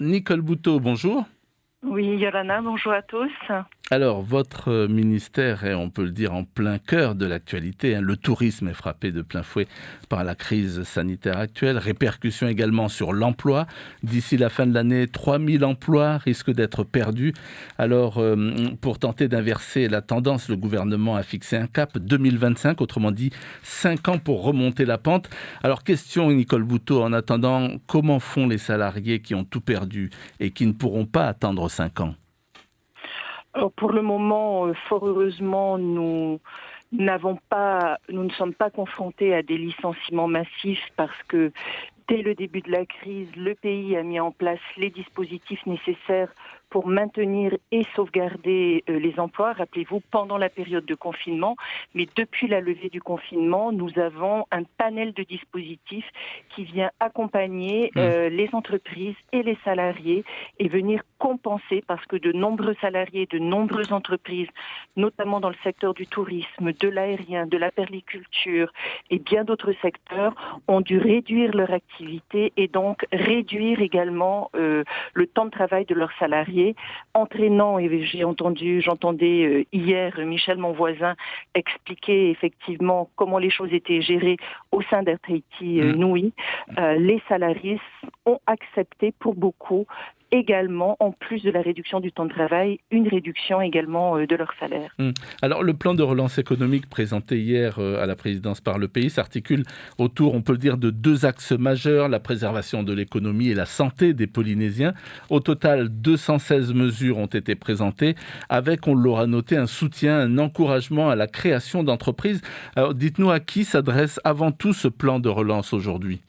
Nicole Boutot, bonjour. Oui, Yolana, bonjour à tous. Alors, votre ministère est, on peut le dire, en plein cœur de l'actualité. Le tourisme est frappé de plein fouet par la crise sanitaire actuelle. Répercussions également sur l'emploi. D'ici la fin de l'année, 3000 emplois risquent d'être perdus. Alors, pour tenter d'inverser la tendance, le gouvernement a fixé un cap 2025, autrement dit 5 ans pour remonter la pente. Alors, question Nicole Boutot, en attendant, comment font les salariés qui ont tout perdu et qui ne pourront pas attendre 5 ans ? Alors pour le moment, fort heureusement, nous ne sommes pas confrontés à des licenciements massifs parce que dès le début de la crise, le pays a mis en place les dispositifs nécessaires pour maintenir et sauvegarder les emplois. Rappelez-vous, pendant la période de confinement, mais depuis la levée du confinement, nous avons un panel de dispositifs qui vient accompagner les entreprises et les salariés et venir compenser parce que de nombreux salariés, de nombreuses entreprises, notamment dans le secteur du tourisme, de l'aérien, de la perliculture et bien d'autres secteurs, ont dû réduire leur activité et donc réduire également le temps de travail de leurs salariés, entraînant, et j'entendais hier Michel, mon voisin, expliquer effectivement comment les choses étaient gérées au sein d'Air Tahiti Nui. Les salariés ont accepté pour beaucoup également, en plus de la réduction du temps de travail, une réduction également de leur salaire. Alors, le plan de relance économique présenté hier à la présidence par le pays s'articule autour, on peut le dire, de 2 axes majeurs, la préservation de l'économie et la santé des Polynésiens. Au total, 216 mesures ont été présentées, avec, on l'aura noté, un soutien, un encouragement à la création d'entreprises. Alors, dites-nous à qui s'adresse avant tout ce plan de relance aujourd'hui ?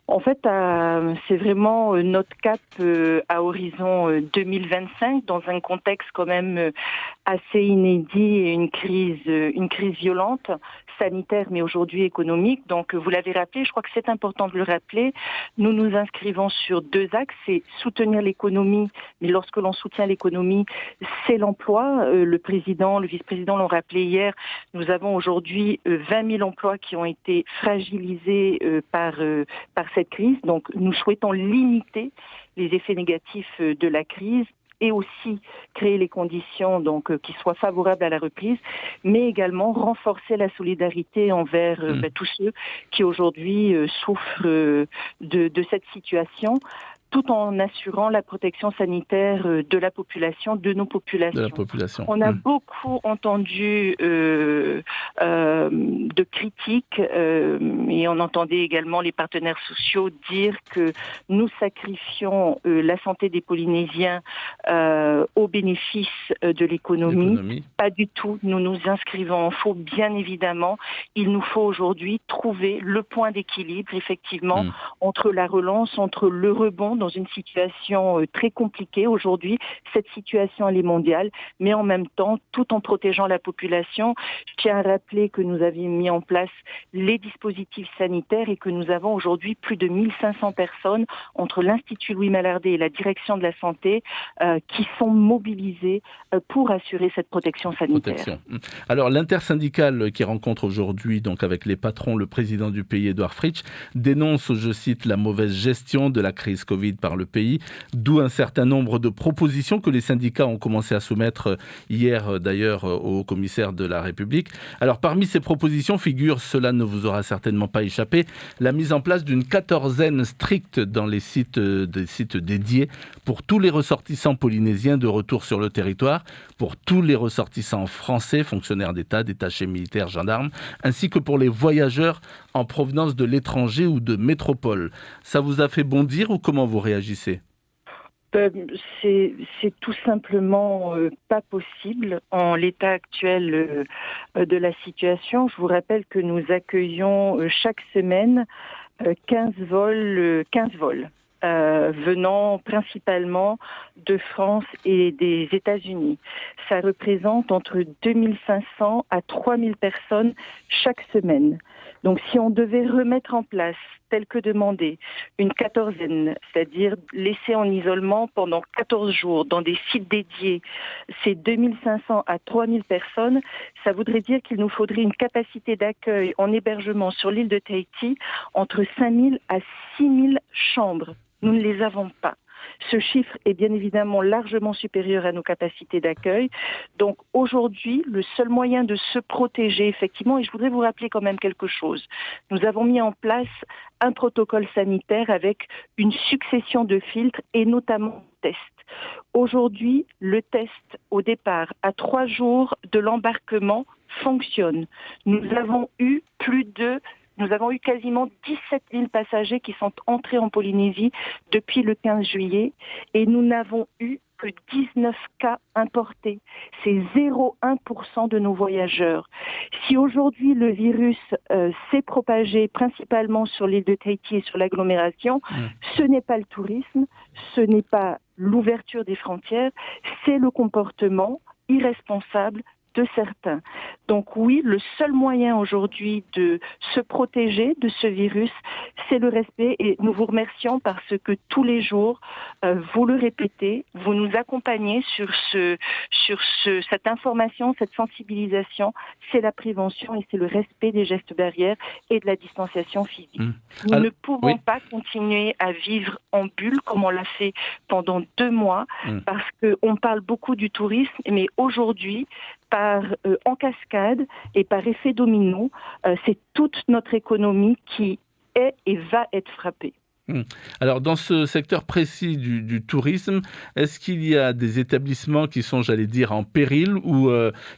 En fait, c'est vraiment notre cap à horizon 2025, dans un contexte quand même assez inédit et une crise violente, sanitaire mais aujourd'hui économique. Donc vous l'avez rappelé, je crois que c'est important de le rappeler, nous nous inscrivons sur 2 axes, c'est soutenir l'économie, mais lorsque l'on soutient l'économie, c'est l'emploi. Le président, le vice-président l'ont rappelé hier, nous avons aujourd'hui 20 000 emplois qui ont été fragilisés par cette crise. Donc nous souhaitons limiter les effets négatifs de la crise et aussi créer les conditions qui soient favorables à la reprise, mais également renforcer la solidarité envers tous ceux qui aujourd'hui souffrent de cette situation, tout en assurant la protection sanitaire de la population, de nos populations. De la population. On a beaucoup entendu de critiques et on entendait également les partenaires sociaux dire que nous sacrifions la santé des Polynésiens au bénéfice de l'économie. Pas du tout. Nous nous inscrivons en faux, bien évidemment. Il nous faut aujourd'hui trouver le point d'équilibre, effectivement, entre la relance, entre le rebond dans une situation très compliquée aujourd'hui. Cette situation, elle est mondiale, mais en même temps, tout en protégeant la population. Je tiens à rappeler que nous avions mis en place les dispositifs sanitaires et que nous avons aujourd'hui plus de 1500 personnes entre l'Institut Louis Mallardé et la direction de la santé qui sont mobilisées pour assurer cette protection sanitaire. Alors, l'intersyndicale qui rencontre aujourd'hui, donc avec les patrons, le président du pays, Édouard Fritch, dénonce, je cite, la mauvaise gestion de la crise Covid par le pays, d'où un certain nombre de propositions que les syndicats ont commencé à soumettre hier d'ailleurs au commissaire de la République. Alors parmi ces propositions figure, cela ne vous aura certainement pas échappé, la mise en place d'une quatorzaine stricte dans des sites dédiés pour tous les ressortissants polynésiens de retour sur le territoire, pour tous les ressortissants français, fonctionnaires d'État, détachés militaires, gendarmes, ainsi que pour les voyageurs en provenance de l'étranger ou de métropole. Ça vous a fait bondir ou comment vous réagissez ? C'est tout simplement pas possible en l'état actuel de la situation. Je vous rappelle que nous accueillons chaque semaine 15 vols venant principalement de France et des États-Unis. Ça représente entre 2500 à 3000 personnes chaque semaine. Donc si on devait remettre en place, tel que demandé, une quatorzaine, c'est-à-dire laisser en isolement pendant 14 jours dans des sites dédiés ces 2500 à 3000 personnes, ça voudrait dire qu'il nous faudrait une capacité d'accueil en hébergement sur l'île de Tahiti entre 5000 à 6000 chambres. Nous ne les avons pas. Ce chiffre est bien évidemment largement supérieur à nos capacités d'accueil. Donc aujourd'hui, le seul moyen de se protéger effectivement, et je voudrais vous rappeler quand même quelque chose, nous avons mis en place un protocole sanitaire avec une succession de filtres et notamment tests. Aujourd'hui, le test au départ, à 3 jours de l'embarquement, fonctionne. Nous avons eu quasiment 17 000 passagers qui sont entrés en Polynésie depuis le 15 juillet et nous n'avons eu que 19 cas importés. C'est 0,1% de nos voyageurs. Si aujourd'hui le virus s'est propagé principalement sur l'île de Tahiti et sur l'agglomération, ce n'est pas le tourisme, ce n'est pas l'ouverture des frontières, c'est le comportement irresponsable de certains. Donc oui, le seul moyen aujourd'hui de se protéger de ce virus, c'est le respect et nous vous remercions parce que tous les jours, vous le répétez, vous nous accompagnez sur cette information, cette sensibilisation, c'est la prévention et c'est le respect des gestes barrières et de la distanciation physique. Nous ne pouvons pas continuer à vivre en bulle comme on l'a fait pendant 2 mois parce qu'on parle beaucoup du tourisme, mais aujourd'hui, en cascade et par effet domino, c'est toute notre économie qui est et va être frappée. Alors, dans ce secteur précis du tourisme, est-ce qu'il y a des établissements qui sont, j'allais dire, en péril ou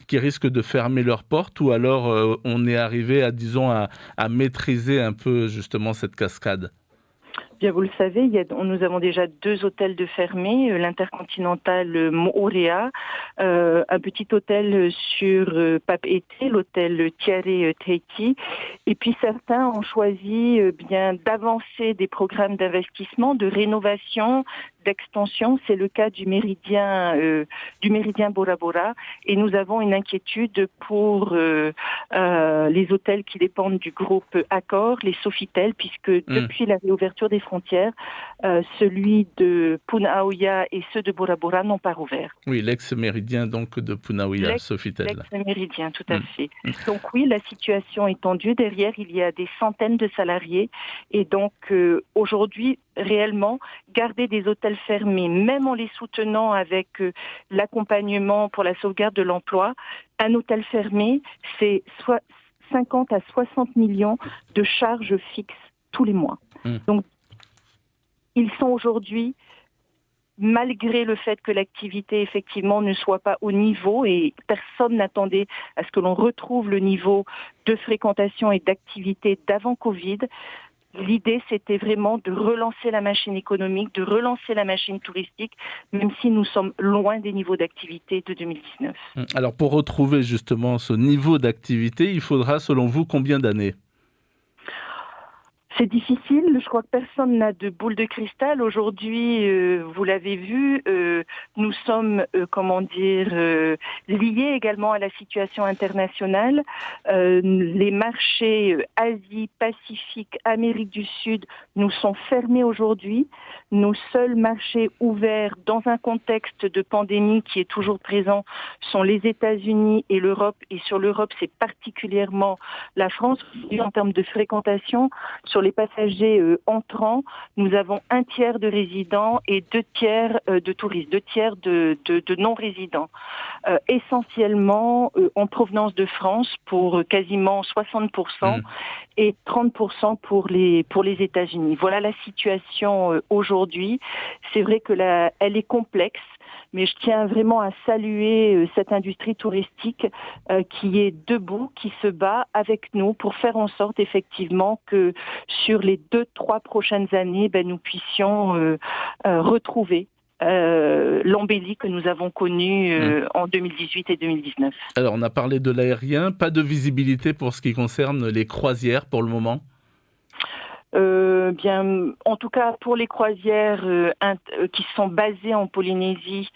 qui risquent de fermer leurs portes ou alors on est arrivé à maîtriser un peu justement cette cascade ? Bien, vous le savez, nous avons déjà 2 hôtels de fermés, l'Intercontinental Moorea, un petit hôtel sur Papeete, l'hôtel Tiare Tahiti, et puis certains ont choisi d'avancer des programmes d'investissement, de rénovation, d'extension. C'est le cas du méridien Bora Bora, et nous avons une inquiétude pour les hôtels qui dépendent du groupe Accor, les Sofitel, puisque depuis la réouverture des frontières, celui de Punaauia et ceux de Bora Bora n'ont pas rouvert. Oui, l'ex-méridien donc de Punaauia, Sofitel. L'ex-méridien, tout à fait. Donc oui, la situation est tendue. Derrière, il y a des centaines de salariés. Et donc aujourd'hui, réellement, garder des hôtels fermés, même en les soutenant avec l'accompagnement pour la sauvegarde de l'emploi, un hôtel fermé, c'est soit 50 à 60 millions de charges fixes tous les mois. Donc, ils sont aujourd'hui, malgré le fait que l'activité effectivement ne soit pas au niveau et personne n'attendait à ce que l'on retrouve le niveau de fréquentation et d'activité d'avant Covid, l'idée c'était vraiment de relancer la machine économique, de relancer la machine touristique, même si nous sommes loin des niveaux d'activité de 2019. Alors pour retrouver justement ce niveau d'activité, il faudra selon vous combien d'années ? C'est difficile, je crois que personne n'a de boule de cristal. Aujourd'hui, vous l'avez vu, nous sommes, liés également à la situation internationale. Les marchés Asie, Pacifique, Amérique du Sud nous sont fermés aujourd'hui. Nos seuls marchés ouverts dans un contexte de pandémie qui est toujours présent sont les États-Unis et l'Europe. Et sur l'Europe, c'est particulièrement la France. En termes de fréquentation, sur les passagers entrants, nous avons 1/3 de résidents et 2/3 de touristes, 2/3 de non-résidents. Essentiellement en provenance de France pour quasiment 60% et 30% pour les États-Unis. Voilà la situation aujourd'hui. C'est vrai que elle est complexe, mais je tiens vraiment à saluer cette industrie touristique qui est debout, qui se bat avec nous pour faire en sorte effectivement que sur les 2-3 prochaines années, nous puissions retrouver l'embellie que nous avons connue en 2018 et 2019. Alors on a parlé de l'aérien, pas de visibilité pour ce qui concerne les croisières pour le moment ? En tout cas pour les croisières qui sont basées en Polynésie,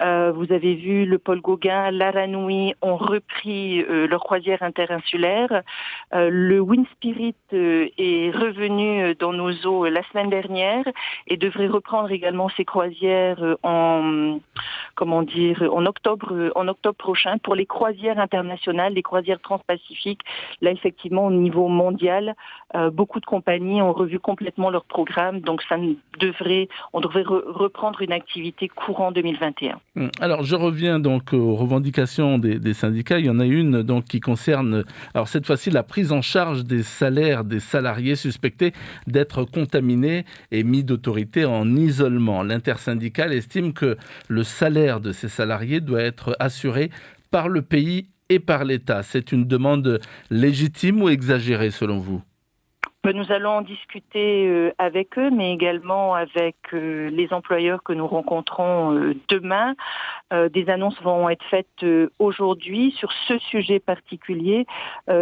Vous avez vu le Paul Gauguin, l'Aranui ont repris leur croisière interinsulaire. Le Wind Spirit est revenu dans nos eaux la semaine dernière et devrait reprendre également ses croisières en octobre prochain pour les croisières internationales, les croisières transpacifiques. Là, effectivement, au niveau mondial, beaucoup de compagnies ont revu complètement leur programme, donc on devrait reprendre une activité courant 2021. Alors, je reviens donc aux revendications des syndicats. Il y en a une donc qui concerne, alors cette fois-ci, la prise en charge des salaires des salariés suspectés d'être contaminés et mis d'autorité en isolement. L'intersyndicale estime que le salaire de ces salariés doit être assuré par le pays et par l'État. C'est une demande légitime ou exagérée selon vous ? Nous allons en discuter avec eux, mais également avec les employeurs que nous rencontrons demain. Des annonces vont être faites aujourd'hui sur ce sujet particulier,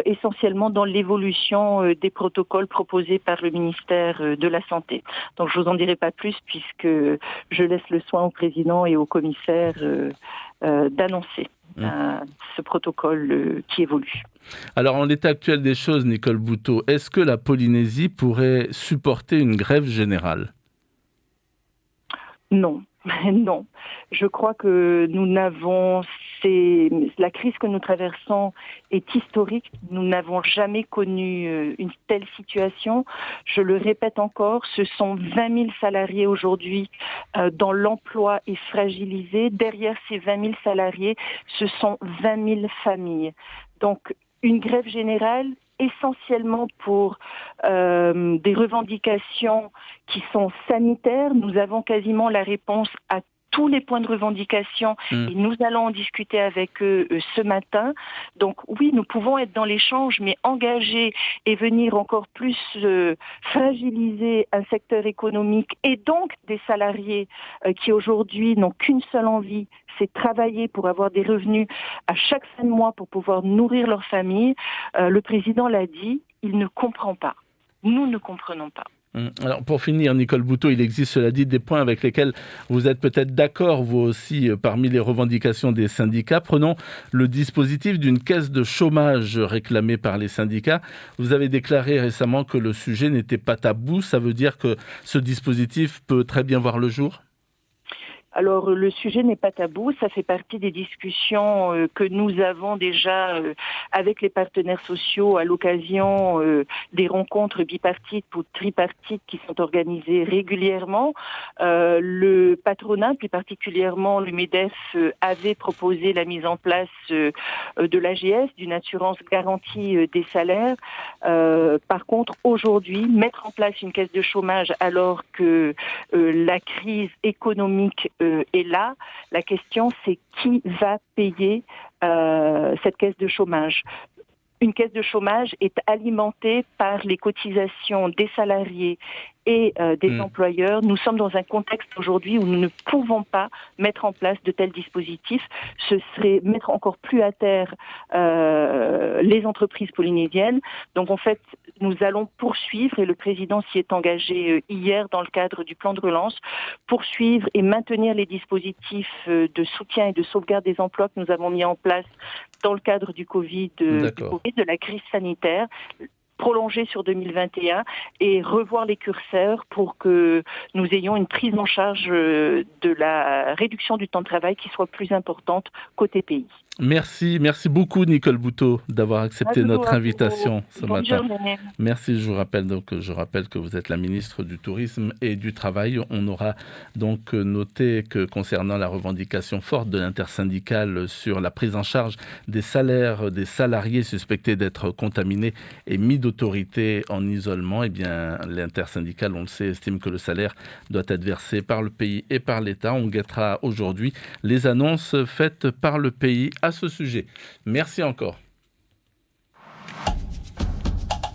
essentiellement dans l'évolution des protocoles proposés par le ministère de la Santé. Donc je vous en dirai pas plus puisque je laisse le soin au président et au commissaire d'annoncer ce protocole qui évolue. Alors, en l'état actuel des choses, Nicole Bouteau, est-ce que la Polynésie pourrait supporter une grève générale ? Non. Non. Je crois que la crise que nous traversons est historique. Nous n'avons jamais connu une telle situation. Je le répète encore, ce sont 20 000 salariés aujourd'hui dont l'emploi est fragilisé. Derrière ces 20 000 salariés, ce sont 20 000 familles. Donc, une grève générale essentiellement pour des revendications qui sont sanitaires. Nous avons quasiment la réponse à tous les points de revendication et nous allons en discuter avec eux ce matin. Donc oui, nous pouvons être dans l'échange, mais engager et venir encore plus fragiliser un secteur économique et donc des salariés qui aujourd'hui n'ont qu'une seule envie, c'est travailler pour avoir des revenus à chaque fin de mois pour pouvoir nourrir leur famille. Le président l'a dit, il ne comprend pas. Nous ne comprenons pas. Alors pour finir, Nicole Bouteau, il existe cela dit des points avec lesquels vous êtes peut-être d'accord, vous aussi, parmi les revendications des syndicats. Prenons le dispositif d'une caisse de chômage réclamée par les syndicats. Vous avez déclaré récemment que le sujet n'était pas tabou. Ça veut dire que ce dispositif peut très bien voir le jour ? Alors le sujet n'est pas tabou, ça fait partie des discussions que nous avons déjà avec les partenaires sociaux à l'occasion des rencontres bipartites ou tripartites qui sont organisées régulièrement. Le patronat, plus particulièrement le MEDEF, avait proposé la mise en place de l'AGS, d'une assurance garantie des salaires. Par contre, aujourd'hui, mettre en place une caisse de chômage alors que la crise économique est là, la question c'est qui va payer cette caisse de chômage. Une caisse de chômage est alimentée par les cotisations des salariés et des employeurs. Nous sommes dans un contexte aujourd'hui où nous ne pouvons pas mettre en place de tels dispositifs. Ce serait mettre encore plus à terre les entreprises polynésiennes. Donc en fait, nous allons poursuivre, et le président s'y est engagé hier dans le cadre du plan de relance, poursuivre et maintenir les dispositifs de soutien et de sauvegarde des emplois que nous avons mis en place dans le cadre du Covid, de la crise sanitaire, prolonger sur 2021 et revoir les curseurs pour que nous ayons une prise en charge de la réduction du temps de travail qui soit plus importante côté pays. Merci beaucoup Nicole Bouteau d'avoir accepté notre invitation ce matin. Merci, je rappelle que vous êtes la ministre du Tourisme et du Travail. On aura donc noté que concernant la revendication forte de l'intersyndicale sur la prise en charge des salaires des salariés suspectés d'être contaminés et mis d'autorité en isolement, eh bien l'intersyndicale, on le sait, estime que le salaire doit être versé par le pays et par l'État. On guettera aujourd'hui les annonces faites par le pays à ce sujet. Merci encore.